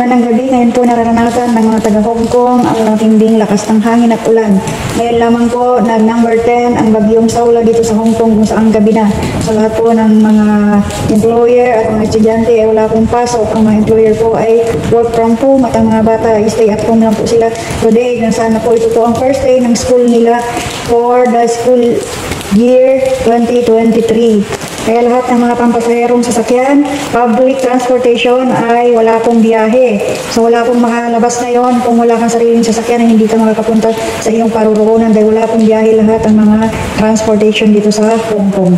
Magandang gabi, ngayon po nararanasan ng mga taga-Hong Kong ang matinding lakas ng hangin at ulan. Ngayon lamang po nag-number 10 ang bagyong Saula dito sa Hong Kong kung saan gabi na. Sa lahat po ng mga employer at mga estudyante ay wala pong pasok. Ang mga employer po ay work from home at ang mga bata ay stay at home lang po sila today. Sana po ito po ang first day ng school nila for the school year 2023. Kaya lahat ng mga pampasaherong sasakyan, public transportation ay wala pong biyahe. So wala pong makalabas ngayon kung wala kang sariling sasakyan na hindi ka makakapunta sa iyong paruroonan dahil wala pong biyahe lahat ng mga transportation dito sa Hong Kong.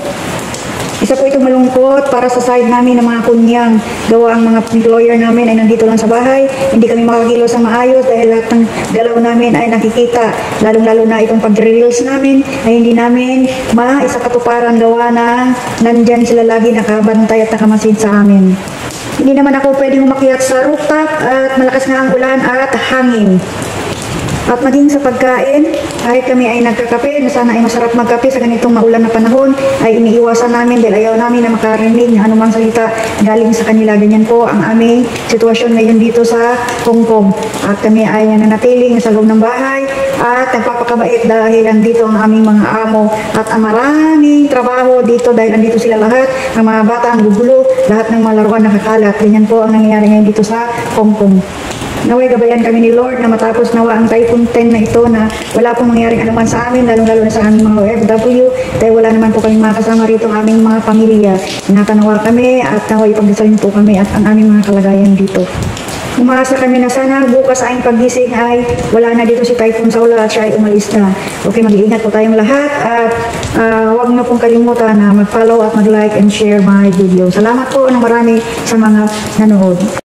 Isa po itong malungkot para sa side namin ng mga kunyang gawa ang mga employer namin ay nandito lang sa bahay. Hindi kami makakilos sa maayos dahil lahat ng galaw namin ay nakikita. Lalong-lalo na itong pag-reels namin ay hindi namin maisakatuparan gawa na nandyan sila lagi nakabantay at nakamasid sa amin. Hindi naman ako pwedeng umakyat sa rooftop at malakas nga ang ulan at hangin. At maging sa pagkain, kahit kami ay nagkakape, na sana ay masarap magkape sa ganitong maulan na panahon, ay iniiwasan namin dahil ayaw namin na makarinig ng anumang salita galing sa kanila. Ganyan po ang aming sitwasyon ngayon dito sa Hong Kong. At kami ay nananatiling sa loob ng bahay at nagpapakabait dahil andito ang aming mga amo at ang maraming trabaho dito dahil andito sila lahat, ang mga bata ang gugulo, lahat ng mga laruan nakakalat. Ganyan po ang nangyayari ngayon dito sa Hong Kong. Naway gabayan kami ni Lord na matapos nawa ang Typhoon 10 na ito na wala pong mangyaring anuman sa amin, lalong-lalo na sa aming mga OFW, dahil wala naman po kami makasama rito ang aming mga pamilya. Natanawa kami at naway pagdasalin po kami at ang aming mga kalagayan dito. Umaasa kami na sana bukas ang paggising ay wala na dito si Typhoon Saula at siya ay umalis na. Okay, mag-iingat po tayong lahat at huwag na pong kalimutan na mag-follow at mag-like and share my video. Salamat po ng marami sa mga nanood.